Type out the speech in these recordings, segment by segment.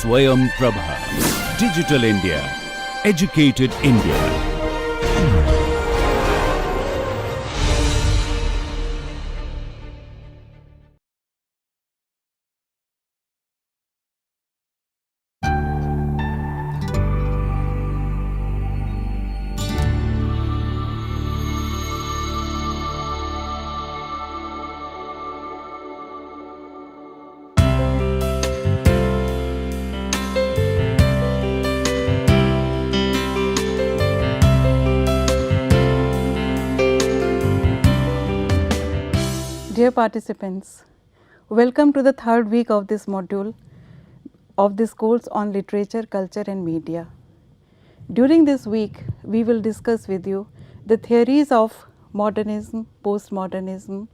Swayam Prabha. Digital India. Educated India. Dear participants, welcome to the third week of this module of this course on literature, culture and media. During this week, we will discuss with you the theories of modernism, postmodernism,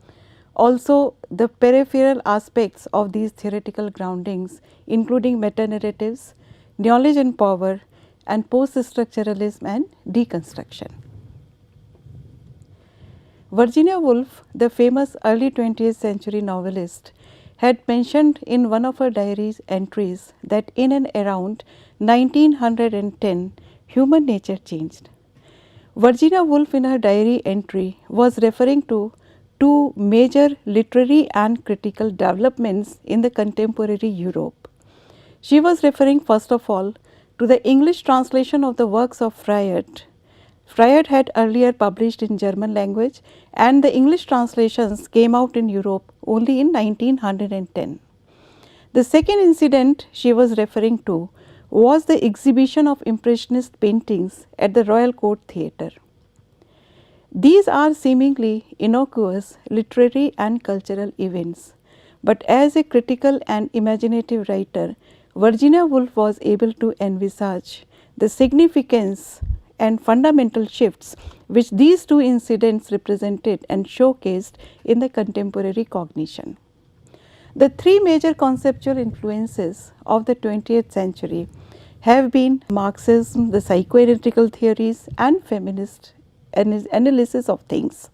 also the peripheral aspects of these theoretical groundings including meta-narratives, knowledge and power and post-structuralism and deconstruction. Virginia Woolf, the famous early 20th century novelist, had mentioned in one of her diary entries that in and around 1910, human nature changed. Virginia Woolf in her diary entry was referring to two major literary and critical developments in the contemporary Europe. She was referring first of all to the English translation of the works of Freiheit. Freiheit had earlier published in German language and the English translations came out in Europe only in 1910. The second incident she was referring to was the exhibition of Impressionist paintings at the Royal Court Theatre. These are seemingly innocuous literary and cultural events, but as a critical and imaginative writer, Virginia Woolf was able to envisage the significance and fundamental shifts which these two incidents represented and showcased in the contemporary cognition. The three major conceptual influences of the 20th century have been Marxism, the psychoanalytical theories and feminist analysis of things.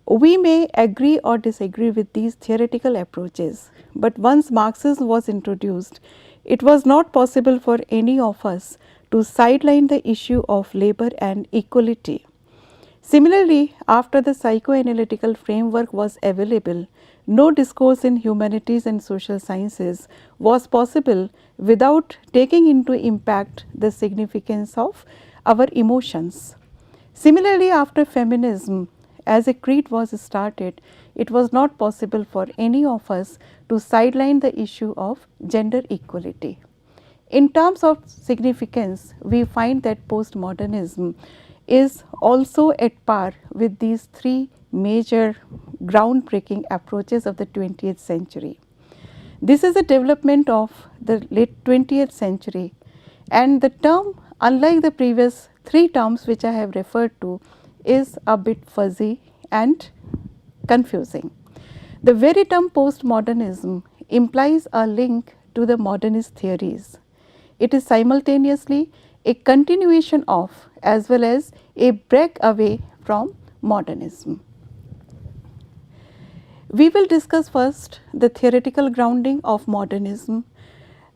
We may agree or disagree with these theoretical approaches, but once Marxism was introduced, it was not possible for any of us to sideline the issue of labor and equality. Similarly, after the psychoanalytical framework was available, no discourse in humanities and social sciences was possible without taking into impact the significance of our emotions. Similarly, after feminism, as a creed was started, it was not possible for any of us to sideline the issue of gender equality. In terms of significance, we find that postmodernism is also at par with these three major groundbreaking approaches of the 20th century. This is a development of the late 20th century, and the term, unlike the previous three terms which I have referred to, is a bit fuzzy and confusing. The very term postmodernism implies a link to the modernist theories. It is simultaneously a continuation of as well as a break away from modernism. We will discuss first the theoretical grounding of modernism,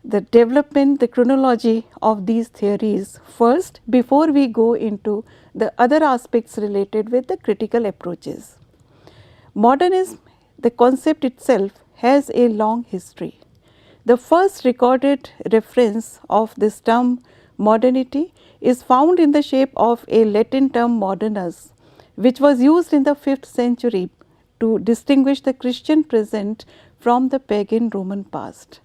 the development, the chronology of these theories first before we go into the other aspects related with the critical approaches. Modernism, the concept itself, has a long history. The first recorded reference of this term modernity is found in the shape of a Latin term modernus, which was used in the 5th century to distinguish the Christian present from the pagan Roman past.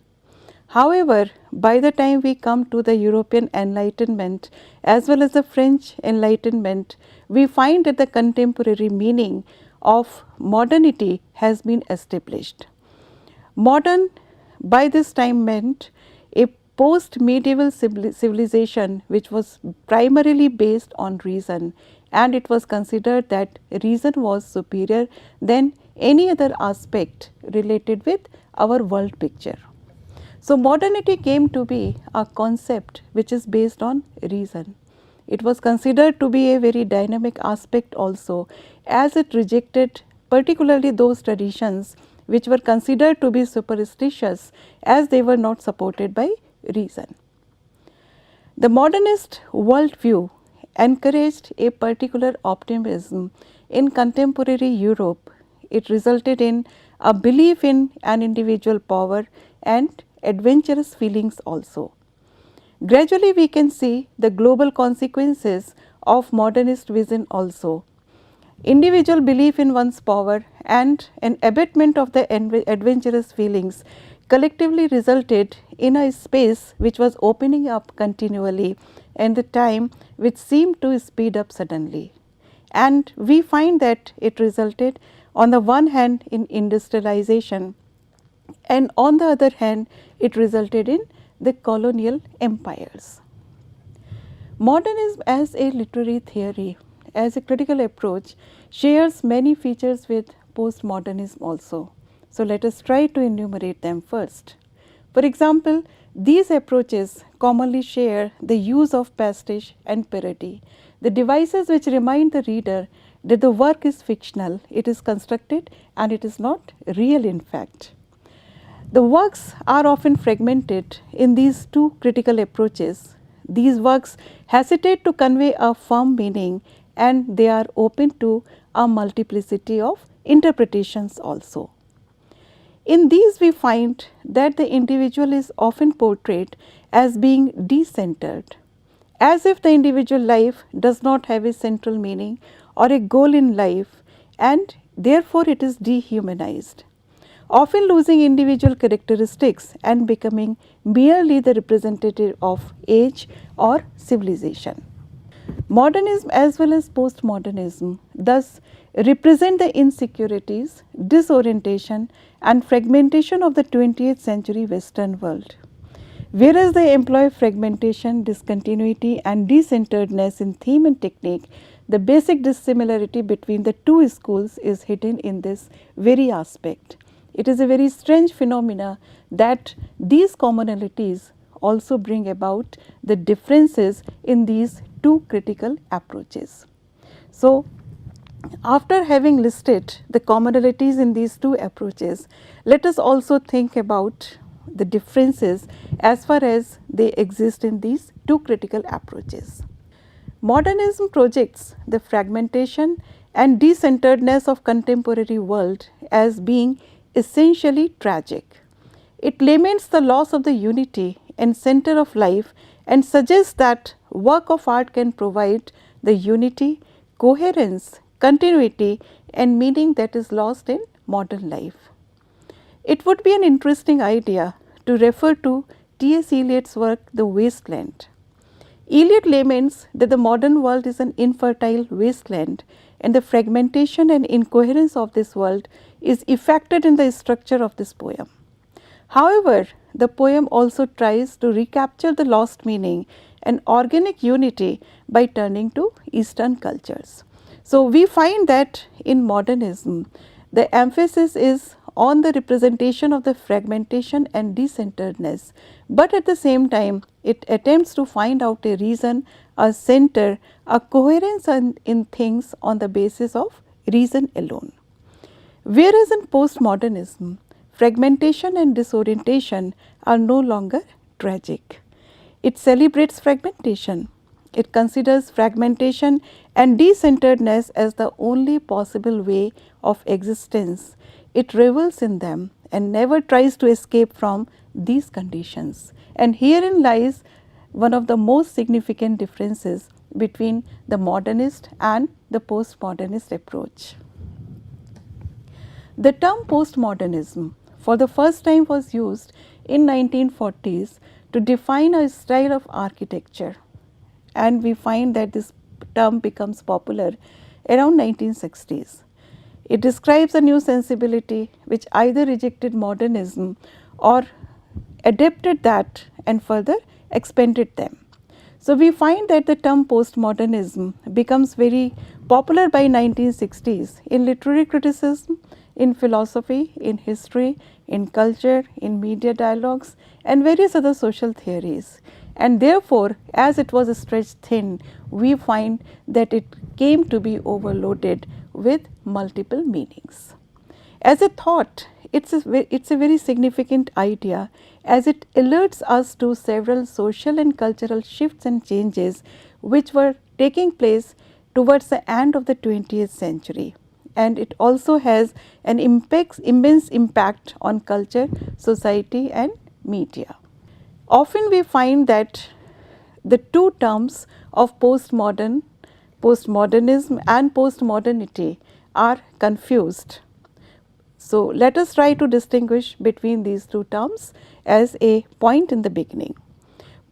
However, by the time we come to the European Enlightenment as well as the French Enlightenment, we find that the contemporary meaning of modernity has been established. Modern by this time meant a post-medieval civilization which was primarily based on reason, and it was considered that reason was superior than any other aspect related with our world picture. So, modernity came to be a concept which is based on reason. It was considered to be a very dynamic aspect also, as it rejected particularly those traditions which were considered to be superstitious, as they were not supported by reason. The modernist worldview encouraged a particular optimism in contemporary Europe. It resulted in a belief in an individual power and adventurous feelings also. Gradually, we can see the global consequences of modernist vision also. Individual belief in one's power and an abatement of the adventurous feelings collectively resulted in a space which was opening up continually and the time which seemed to speed up suddenly. And we find that it resulted on the one hand in industrialization and on the other hand it resulted in the colonial empires. Modernism as a literary theory, as a critical approach, shares many features with postmodernism also. So, let us try to enumerate them first. For example, these approaches commonly share the use of pastiche and parody, the devices which remind the reader that the work is fictional, it is constructed and it is not real in fact. The works are often fragmented in these two critical approaches. These works hesitate to convey a firm meaning and they are open to a multiplicity of interpretations also. In these we find that the individual is often portrayed as being decentered, as if the individual life does not have a central meaning or a goal in life and therefore it is dehumanized, often losing individual characteristics and becoming merely the representative of age or civilization. Modernism as well as postmodernism thus represent the insecurities, disorientation and fragmentation of the 20th century Western world. Whereas they employ fragmentation, discontinuity and decenteredness in theme and technique, the basic dissimilarity between the two schools is hidden in this very aspect. It is a very strange phenomena that these commonalities also bring about the differences in these two critical approaches. So, after having listed the commonalities in these two approaches, let us also think about the differences as far as they exist in these two critical approaches. Modernism projects the fragmentation and decenteredness of contemporary world as being essentially tragic. It laments the loss of the unity and center of life and suggests that work of art can provide the unity, coherence, continuity and meaning that is lost in modern life. It would be an interesting idea to refer to T.S. Eliot's work The Wasteland. Eliot laments that the modern world is an infertile wasteland and the fragmentation and incoherence of this world is effected in the structure of this poem. However, the poem also tries to recapture the lost meaning and organic unity by turning to Eastern cultures. So, we find that in modernism, the emphasis is on the representation of the fragmentation and decenteredness, but at the same time it attempts to find out a reason, a center, a coherence in things on the basis of reason alone. Whereas in postmodernism, fragmentation and disorientation are no longer tragic. It celebrates fragmentation. It considers fragmentation and decenteredness as the only possible way of existence. It revels in them and never tries to escape from these conditions. And herein lies one of the most significant differences between the modernist and the postmodernist approach. The term postmodernism for the first time was used in 1940s to define a style of architecture, and we find that this term becomes popular around 1960s. It describes a new sensibility which either rejected modernism or adapted that and further expanded them. So, we find that the term postmodernism becomes very popular by 1960s in literary criticism, in philosophy, in history, in culture, in media dialogues and various other social theories. And therefore, as it was stretched thin, we find that it came to be overloaded with multiple meanings. As a thought, it's a very significant idea, as it alerts us to several social and cultural shifts and changes which were taking place towards the end of the 20th century, and it also has an immense impact on culture, society and media. Often we find that the two terms of postmodernism and postmodernity are confused. So, let us try to distinguish between these two terms as a point in the beginning.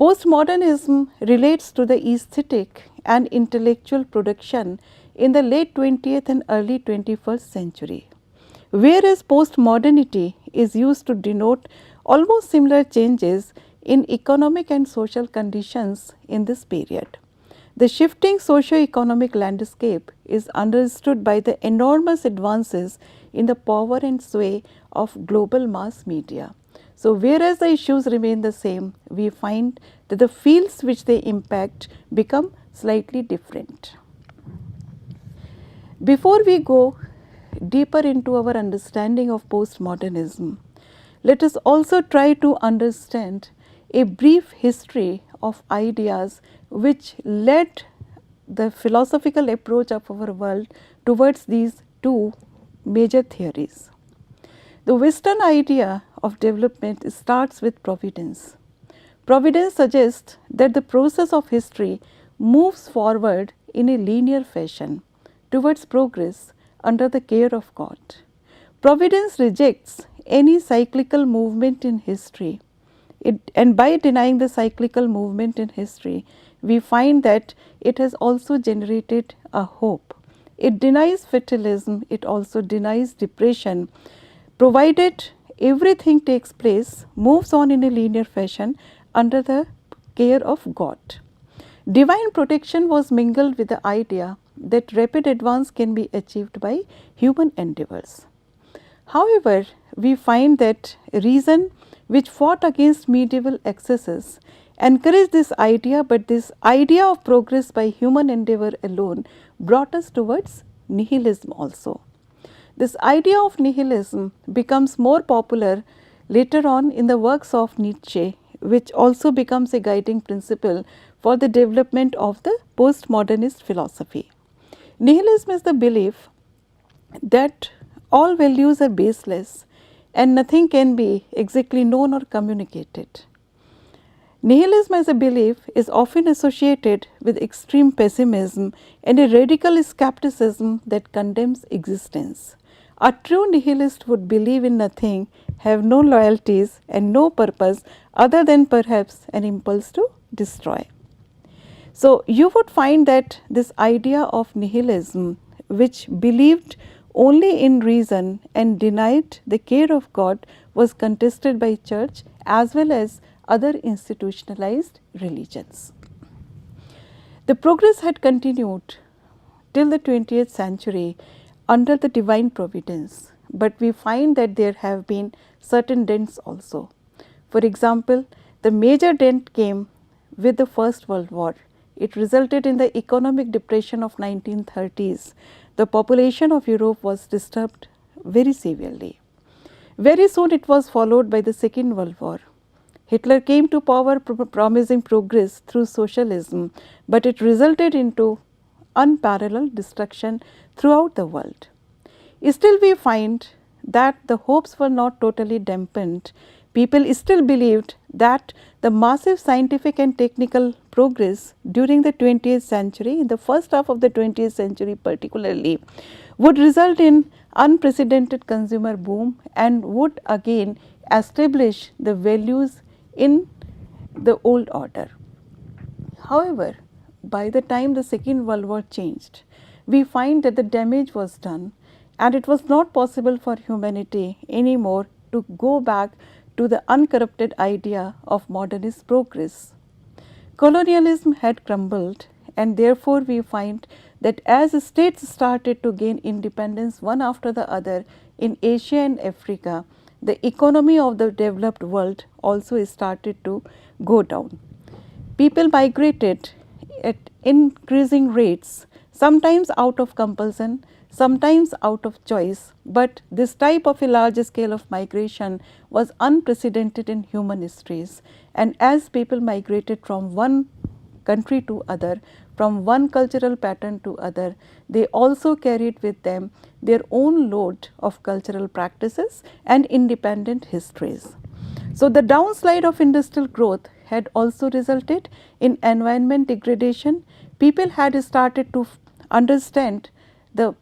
Postmodernism relates to the aesthetic and intellectual production in the late 20th and early 21st century, whereas postmodernity is used to denote almost similar changes in economic and social conditions in this period. The shifting socio-economic landscape is understood by the enormous advances in the power and sway of global mass media. So, whereas the issues remain the same, we find that the fields which they impact become slightly different. Before we go deeper into our understanding of postmodernism, let us also try to understand a brief history of ideas which led the philosophical approach of our world towards these two major theories. The Western idea of development starts with providence. Providence suggests that the process of history moves forward in a linear fashion towards progress under the care of God. Providence rejects any cyclical movement in history. And by denying the cyclical movement in history, we find that it has also generated a hope. It denies fatalism, it also denies depression, provided everything takes place, moves on in a linear fashion under the care of God. Divine protection was mingled with the idea that rapid advance can be achieved by human endeavors. However, we find that reason, which fought against medieval excesses, encouraged this idea, but this idea of progress by human endeavor alone brought us towards nihilism also. This idea of nihilism becomes more popular later on in the works of Nietzsche, which also becomes a guiding principle for the development of the postmodernist philosophy. Nihilism is the belief that all values are baseless and nothing can be exactly known or communicated. Nihilism as a belief is often associated with extreme pessimism and a radical skepticism that condemns existence. A true nihilist would believe in nothing, have no loyalties and no purpose other than perhaps an impulse to destroy. So, you would find that this idea of nihilism, which believed only in reason and denied the care of God, was contested by church as well as other institutionalized religions. The progress had continued till the 20th century under the divine providence, but we find that there have been certain dents also. For example, the major dent came with the First World War. It resulted in the economic depression of 1930s. The population of Europe was disturbed very severely. Very soon it was followed by the Second World War. Hitler came to power promising progress through socialism, but it resulted into unparalleled destruction throughout the world. Still we find that the hopes were not totally dampened. People still believed that the massive scientific and technical progress during the 20th century, in the first half of the 20th century particularly, would result in unprecedented consumer boom and would again establish the values in the old order. However, by the time the Second World War changed, we find that the damage was done and it was not possible for humanity anymore to go back to the uncorrupted idea of modernist progress. Colonialism had crumbled, and therefore we find that as states started to gain independence one after the other in Asia and Africa, the economy of the developed world also started to go down. People migrated at increasing rates, sometimes out of compulsion, sometimes out of choice, but this type of a large scale of migration was unprecedented in human histories. And as people migrated from one country to other, from one cultural pattern to other, they also carried with them their own load of cultural practices and independent histories. So, the downslide of industrial growth had also resulted in environment degradation. People had started to understand the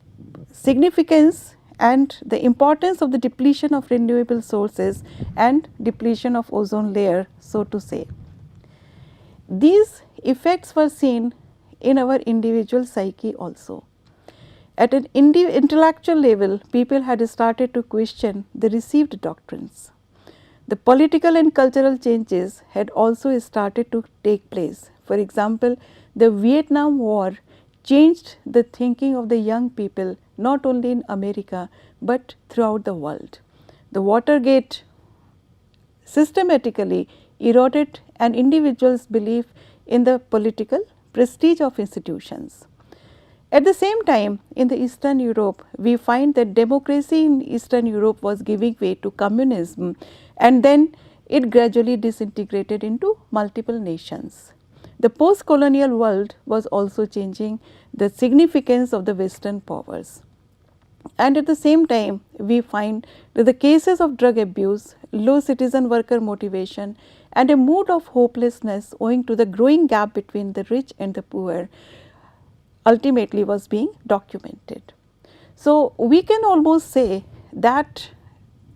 significance and the importance of the depletion of renewable sources and depletion of ozone layer, so to say. These effects were seen in our individual psyche also. At an intellectual level, people had started to question the received doctrines. The political and cultural changes had also started to take place. For example, the Vietnam War changed the thinking of the young people not only in America but throughout the world. The Watergate systematically eroded an individual's belief in the political prestige of institutions. At the same time, in the Eastern Europe, we find that democracy in Eastern Europe was giving way to communism, and then it gradually disintegrated into multiple nations. The post-colonial world was also changing the significance of the Western powers. And at the same time, we find that the cases of drug abuse, low citizen worker motivation, and a mood of hopelessness owing to the growing gap between the rich and the poor ultimately was being documented. So, we can almost say that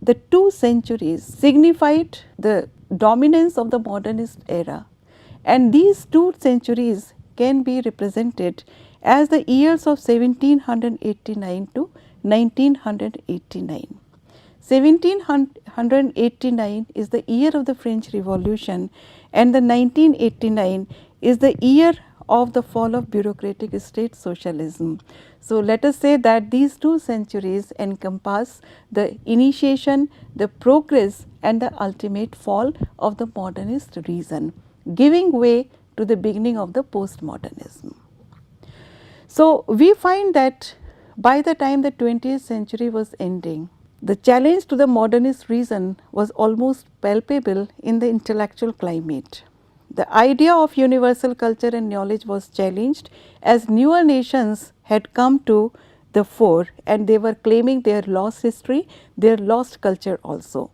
the 2 centuries signified the dominance of the modernist era, and these 2 centuries can be represented as the years of 1789 to 1989. 1789 is the year of the French Revolution, and the 1989 is the year of the fall of bureaucratic state socialism. So, let us say that these 2 centuries encompass the initiation, the progress, and the ultimate fall of the modernist reason, giving way to the beginning of the postmodernism. So, we find that by the time the 20th century was ending, the challenge to the modernist reason was almost palpable in the intellectual climate. The idea of universal culture and knowledge was challenged as newer nations had come to the fore, and they were claiming their lost history, their lost culture also.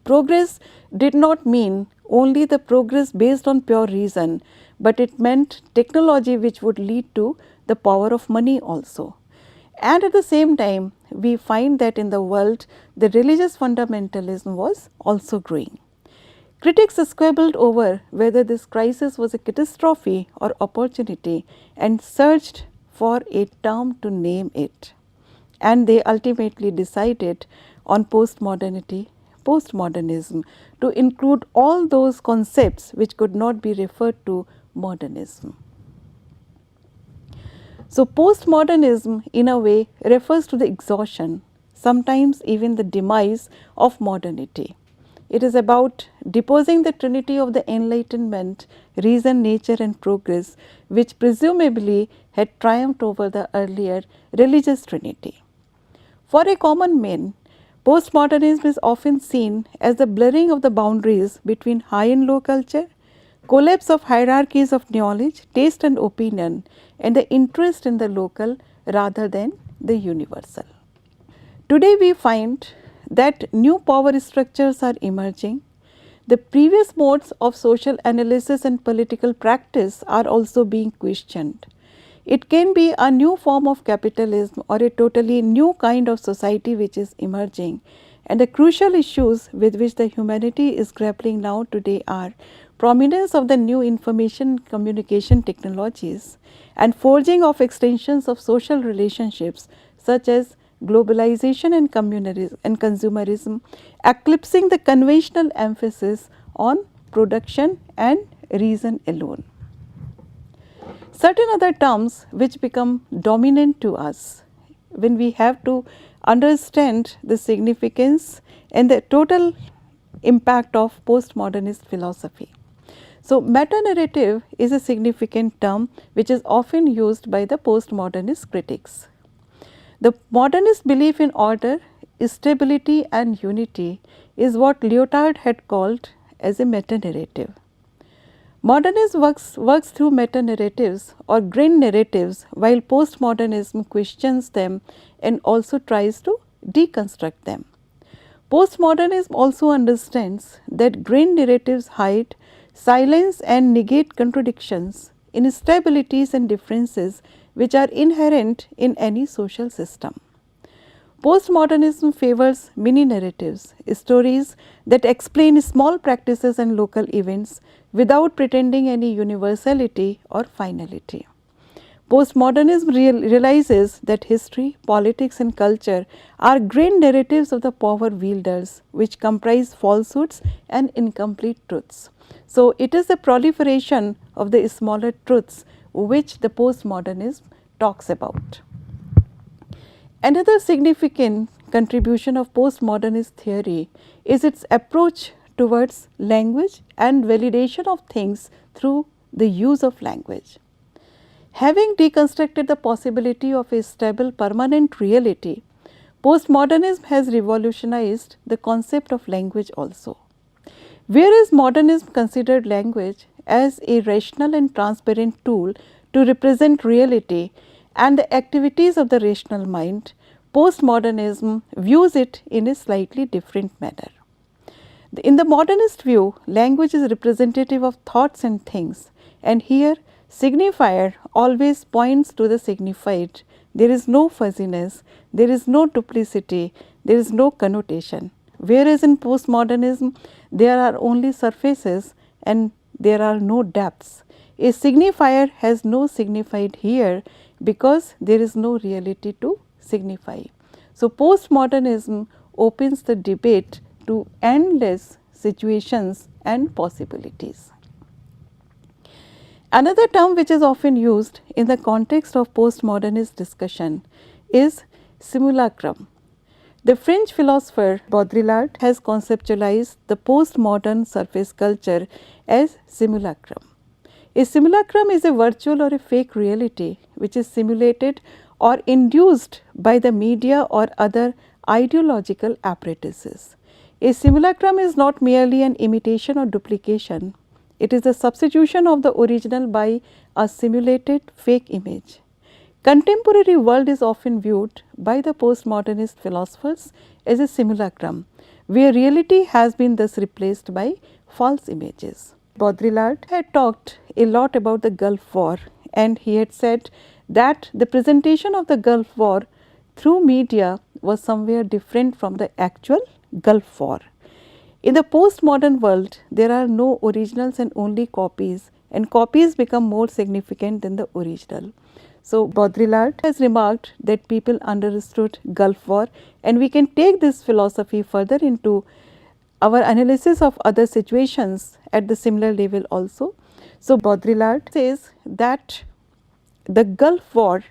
Progress did not mean only the progress based on pure reason, but it meant technology which would lead to the power of money also. And at the same time, we find that in the world, the religious fundamentalism was also growing. Critics squabbled over whether this crisis was a catastrophe or opportunity and searched for a term to name it. And they ultimately decided on postmodernism to include all those concepts which could not be referred to modernism. So, postmodernism in a way refers to the exhaustion, sometimes even the demise of modernity. It is about deposing the trinity of the Enlightenment, reason, nature and progress, which presumably had triumphed over the earlier religious trinity. For a common man, postmodernism is often seen as the blurring of the boundaries between high and low culture, collapse of hierarchies of knowledge, taste and opinion, and the interest in the local rather than the universal. Today we find that new power structures are emerging. The previous modes of social analysis and political practice are also being questioned. It can be a new form of capitalism or a totally new kind of society which is emerging, and the crucial issues with which the humanity is grappling now today are prominence of the new information communication technologies and forging of extensions of social relationships such as globalization and consumerism, eclipsing the conventional emphasis on production and reason alone. Certain other terms which become dominant to us when we have to understand the significance and the total impact of postmodernist philosophy. So, meta-narrative is a significant term which is often used by the postmodernist critics. The modernist belief in order, stability and unity is what Lyotard had called as a meta-narrative. Modernism works through meta-narratives or grand narratives, while postmodernism questions them and also tries to deconstruct them. Postmodernism also understands that grand narratives hide, silence and negate contradictions, instabilities and differences which are inherent in any social system. Postmodernism favors mini narratives, stories that explain small practices and local events without pretending any universality or finality. Postmodernism realizes that history, politics and culture are grand narratives of the power wielders which comprise falsehoods and incomplete truths. So, it is the proliferation of the smaller truths which the postmodernism talks about. Another significant contribution of postmodernist theory is its approach towards language and validation of things through the use of language. Having deconstructed the possibility of a stable permanent reality, postmodernism has revolutionized the concept of language also. Whereas modernism considered language as a rational and transparent tool to represent reality and the activities of the rational mind, postmodernism views it in a slightly different manner. In the modernist view, language is representative of thoughts and things, and here signifier always points to the signified. There is no fuzziness, there is no duplicity, there is no connotation. Whereas in postmodernism, there are only surfaces and there are no depths. A signifier has no signified here because there is no reality to signify. So, postmodernism opens the debate to endless situations and possibilities. Another term which is often used in the context of postmodernist discussion is simulacrum. The French philosopher Baudrillard has conceptualized the postmodern surface culture as simulacrum. A simulacrum is a virtual or a fake reality which is simulated or induced by the media or other ideological apparatuses. A simulacrum is not merely an imitation or duplication, it is the substitution of the original by a simulated fake image. Contemporary world is often viewed by the postmodernist philosophers as a simulacrum, where reality has been thus replaced by false images. Baudrillard had talked a lot about the Gulf War, and he had said that the presentation of the Gulf War through media was somewhere different from the actual Gulf War. In the postmodern world, there are no originals and only copies, and copies become more significant than the original. So, Baudrillard has remarked that people understood Gulf War, and we can take this philosophy further into our analysis of other situations at the similar level also. So, Baudrillard says that the Gulf War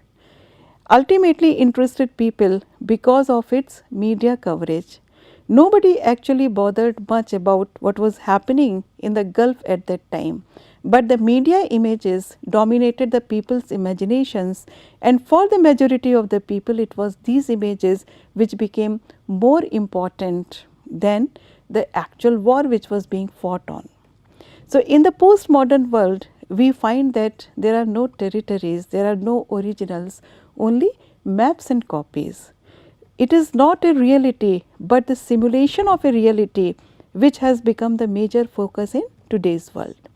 ultimately interested people because of its media coverage. Nobody actually bothered much about what was happening in the Gulf at that time, but the media images dominated the people's imaginations, and for the majority of the people it was these images which became more important than the actual war which was being fought on. So, in the postmodern world, we find that there are no territories, there are no originals, only maps and copies. It is not a reality, but the simulation of a reality which has become the major focus in today's world.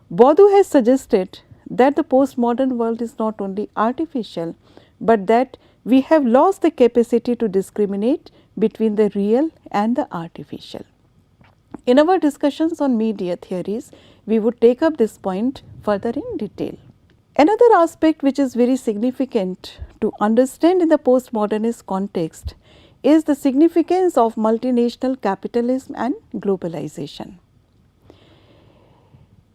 Baudu has suggested that the postmodern world is not only artificial, but that we have lost the capacity to discriminate between the real and the artificial. In our discussions on media theories, we would take up this point further in detail. Another aspect which is very significant to understand in the postmodernist context is the significance of multinational capitalism and globalization.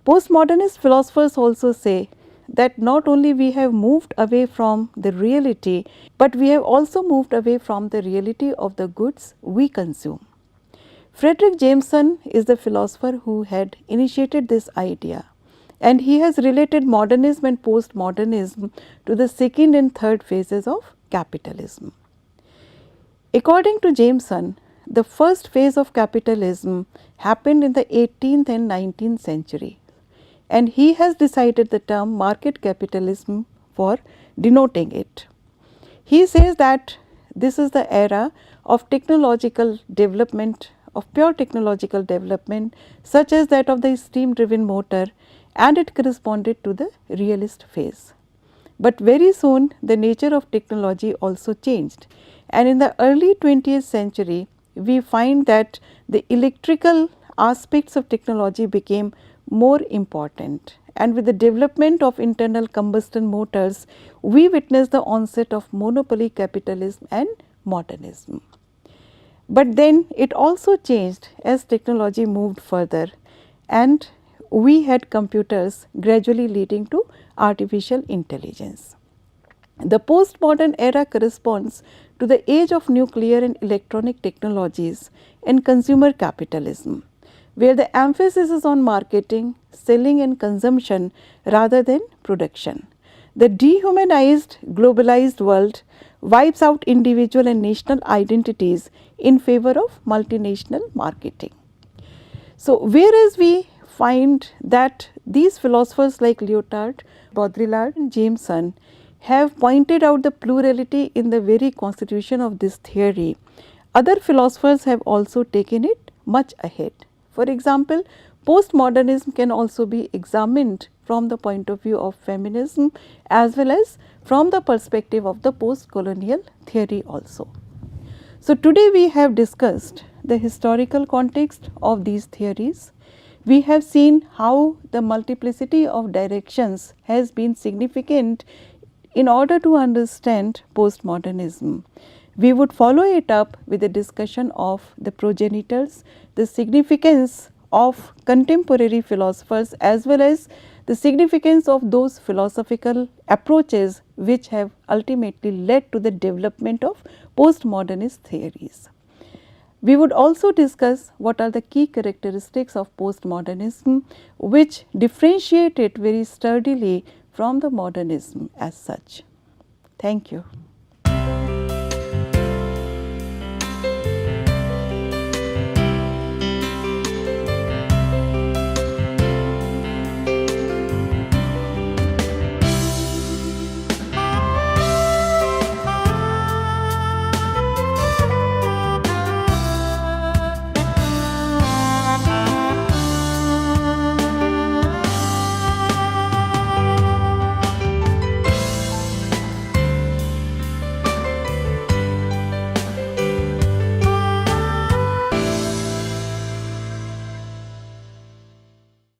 Postmodernist philosophers also say that not only we have moved away from the reality, but we have also moved away from the reality of the goods we consume. Frederick Jameson is the philosopher who had initiated this idea, and he has related modernism and postmodernism to the second and third phases of capitalism. According to Jameson, the first phase of capitalism happened in the 18th and 19th century, and he has decided the term market capitalism for denoting it. He says that this is the era of technological development, of pure technological development, such as that of the steam driven motor, and it corresponded to the realist phase. But very soon the nature of technology also changed, and in the early 20th century we find that the electrical aspects of technology became more important, and with the development of internal combustion motors we witnessed the onset of monopoly capitalism and modernism. But then it also changed as technology moved further, and we had computers gradually leading to artificial intelligence. The postmodern era corresponds to the age of nuclear and electronic technologies and consumer capitalism, where the emphasis is on marketing, selling and consumption rather than production. The dehumanized, globalized world wipes out individual and national identities in favor of multinational marketing. So, whereas we find that these philosophers like Lyotard, Baudrillard and Jameson have pointed out the plurality in the very constitution of this theory, other philosophers have also taken it much ahead. For example, postmodernism can also be examined from the point of view of feminism as well as from the perspective of the post-colonial theory also. So, today we have discussed the historical context of these theories. We have seen how the multiplicity of directions has been significant in order to understand postmodernism. We would follow it up with a discussion of the progenitors, the significance of contemporary philosophers as well as the significance of those philosophical approaches which have ultimately led to the development of postmodernist theories. We would also discuss what are the key characteristics of postmodernism which differentiate it very sturdily from the modernism as such. Thank you.